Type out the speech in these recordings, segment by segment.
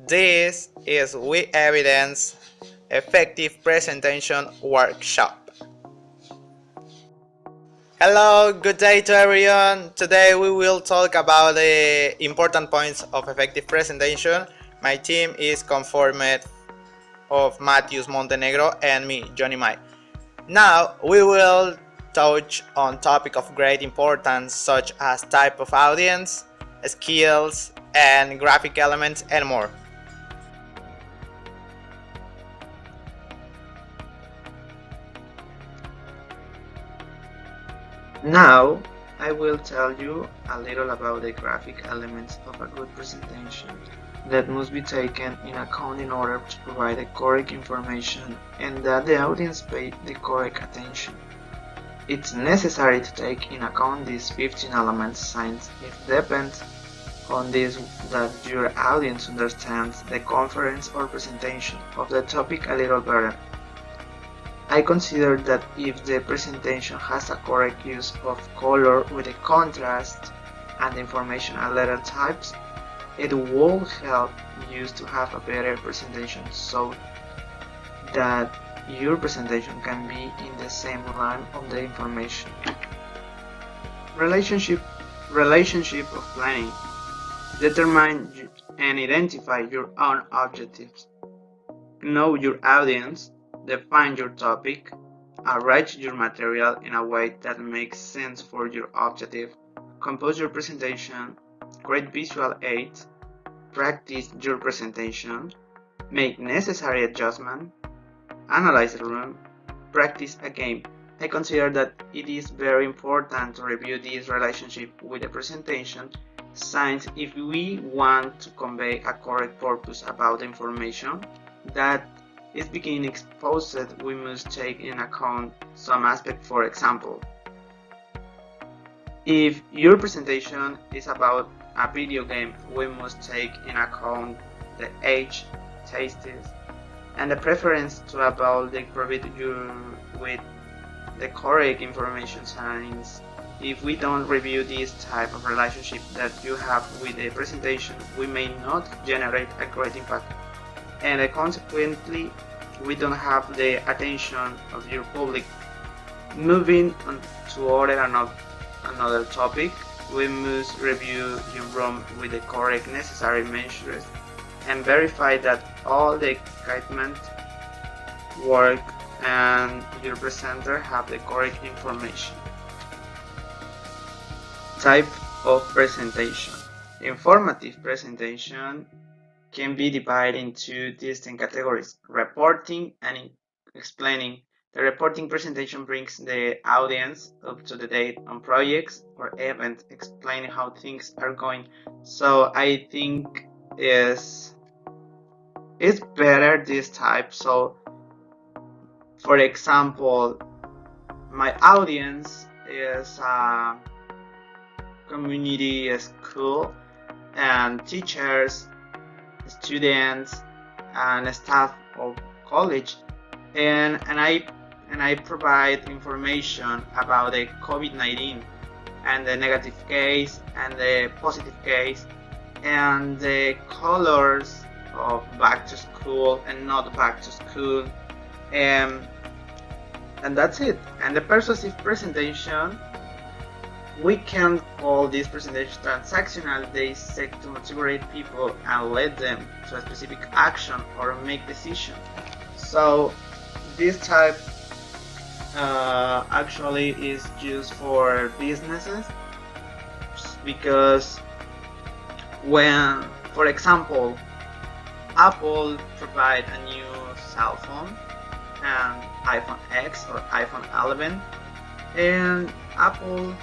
This is We Evidence Effective Presentation Workshop. Hello, good day to everyone. Today we will talk about the important points of effective presentation. My team is conformed of Matheus Montenegro and me, Johnny Mai. Now we will touch on topic of great importance such as type of audience, skills, and graphic elements and more. Now, I will tell you a little about the graphic elements of a good presentation that must be taken in account in order to provide the correct information and that the audience pay the correct attention. It's necessary to take in account these 15 elements since it depends on this that your audience understands the conference or presentation of the topic a little better. I consider that if the presentation has a correct use of color with a contrast and information and letter types, it will help you to have a better presentation so that your presentation can be in the same line of the information. Relationship of planning. Determine and identify your own objectives. Know your audience, define your topic, arrange your material in a way that makes sense for your objective, compose your presentation, create visual aids, practice your presentation, make necessary adjustments, analyze the room, practice a game. I consider that it is very important to review this relationship with the presentation since if we want to convey a correct purpose about the information that is being exposed, we must take in account some aspect. For example, if your presentation is about a video game, we must take in account the age, tastes, and the preference to about the provide you with the correct information since if we don't review this type of relationship that you have with the presentation, we may not generate a great impact and consequently we don't have the attention of your public. Moving on to another topic, we must review your room with the correct necessary measures and verify that all the equipment work and your presenter have the correct information. Type of presentation. Informative presentation can be divided into distinct categories: reporting and explaining. The reporting presentation brings the audience up to the date on projects or events, explaining how things are going. So I think it's better this type. So for example, my audience is a community school and teachers, students, and staff of college, and I provide information about the COVID-19 and the negative case and the positive case and the colors of back to school and not back to school, and that's it. And the persuasive presentation, we can call this presentation transactional. They seek to motivate people and lead them to a specific action or make decisions. So this type actually is used for businesses because when, for example, Apple provide a new cell phone and iPhone X or iPhone 11, and Apple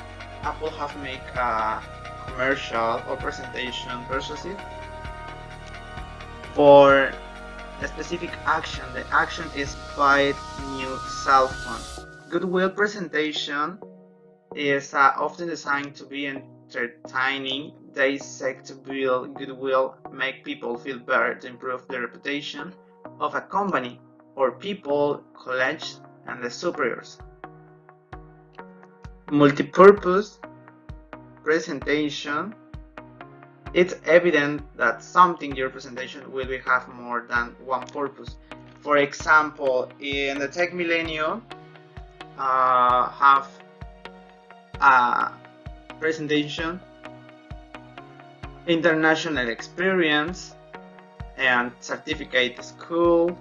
have made a commercial or presentation persuasive for a specific action. The action is buy new cell phone. Goodwill presentation is often designed to be entertaining. They seek to build goodwill, make people feel better, to improve the reputation of a company or people, college, and the superiors. Multipurpose presentation It's evident that something in your presentation will have more than one purpose. For example, in the Tech Millennium, have a presentation, international experience, and certificate school,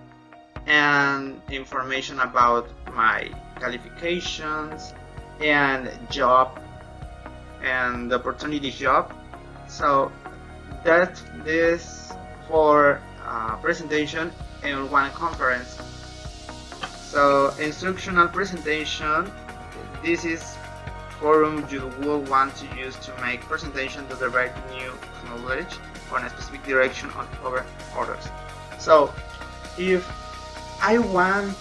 and information about my qualifications and job and opportunity job. So that this for presentation in one conference. So instructional presentation, this is forum you will want to use to make presentation to direct new knowledge on a specific direction on over others. So if I want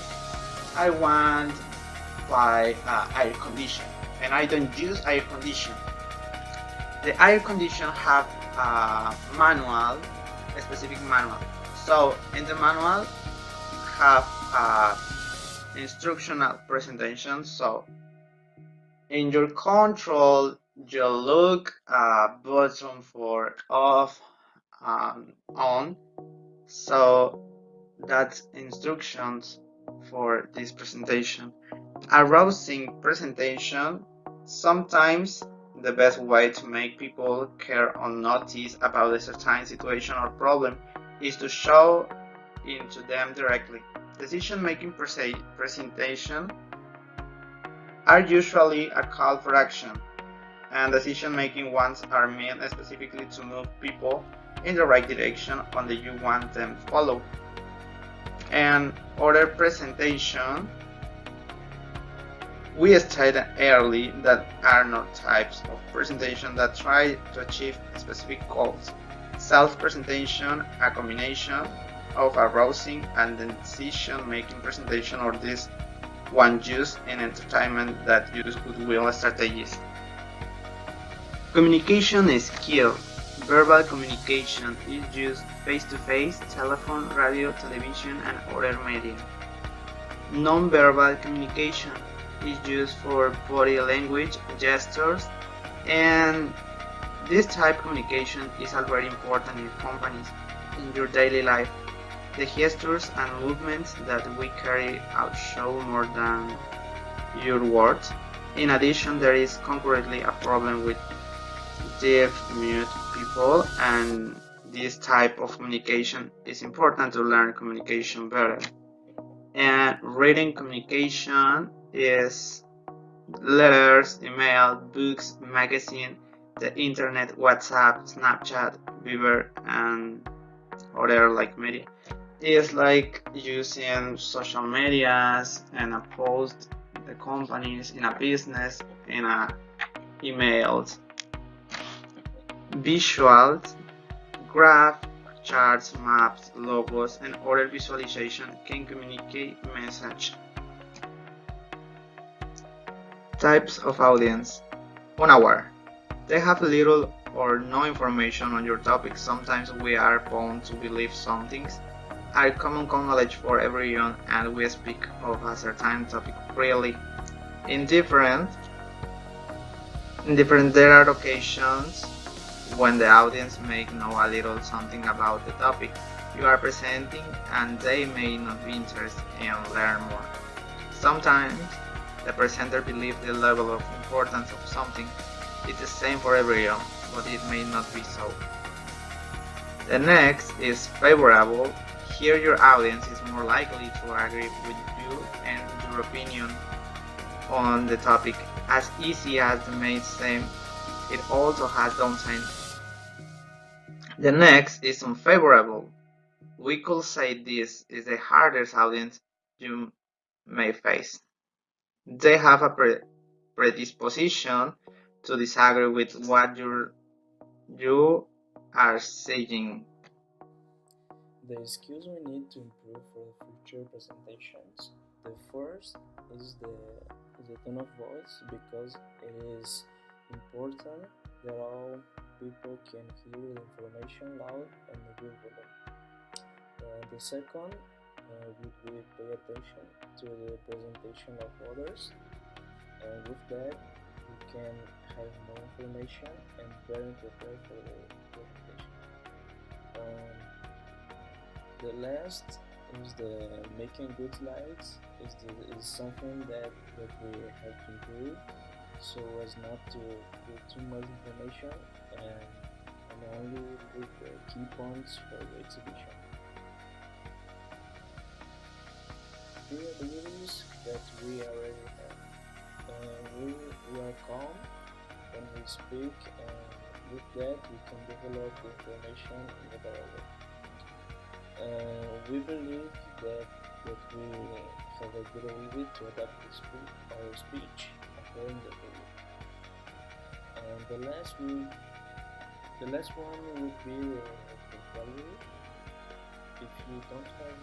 by air condition and I don't use air condition, the air condition have a manual, a specific manual. So in the manual have a instructional presentation. So in your control, you look button for off and on. So that's instructions for this presentation. Arousing presentation, sometimes the best way to make people care or notice about a certain situation or problem is to show into them directly. Decision-making presentation are usually a call for action, and decision-making ones are meant specifically to move people in the right direction on the you want them to follow. And other presentation, we stated early that are not types of presentation that try to achieve specific goals. Self-presentation, a combination of arousing and decision-making presentation, or this one used in entertainment that use goodwill strategies. Communication is skill. Verbal communication is used face-to-face, telephone, radio, television, and other media. Non-verbal communication is used for body language, gestures, and this type of communication is already important in companies in your daily life. The gestures and movements that we carry out show more than your words. In addition, there is concurrently a problem with deaf mute people, and this type of communication is important to learn communication better. And reading communication is letters, email, books, magazine, the internet, WhatsApp, Snapchat, Viber, and other like media. It's like using social medias and a post, the companies in a business, in a emails. Visuals, graph, charts, maps, logos, and other visualization can communicate message. Types of audience. Unaware. They have little or no information on your topic. Sometimes we are bound to believe some things are common knowledge for everyone, and we speak of a certain topic freely. Indifferent. There are occasions when the audience may know a little something about the topic you are presenting, and they may not be interested in learn more. Sometimes the presenter believes the level of importance of something is the same for everyone, but it may not be so. The next is favorable. Here your audience is more likely to agree with you and your opinion on the topic. As easy as the main same, it also has downside. The next is unfavorable. We could say this is the hardest audience you may face. They have a predisposition to disagree with what you are saying. The skills we need to improve for the future presentations. The first is the tone of voice, because it is important that all people can hear the information loud and a good volume. The second would be pay attention to the presentation of others, and with that you can have more information and better prepare for the Um, the last is the making good slides is something that we have to improve so as not to put too much information and only with the key points for the exhibition. Three abilities that we already have. We are calm when we speak, and with that we can develop the information in a better way. We believe that we have a good ability to adapt our speech according to the rule. And the last one would be the quality. If you don't have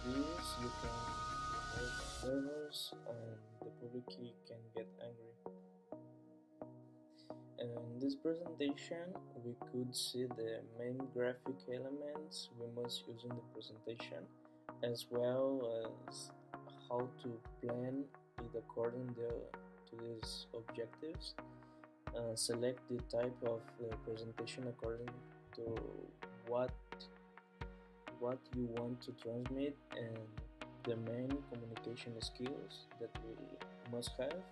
this, you can get nervous and the public can get angry. In this presentation, we could see the main graphic elements we must use in the presentation, as well as how to plan it according to these objectives. Select the type of presentation according to what you want to transmit and the main communication skills that we must have.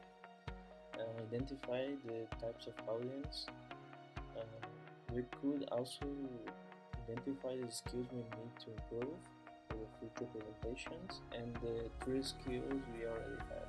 Identify the types of audience. We could also identify the skills we need to improve for the future presentations and the 3 skills we already have.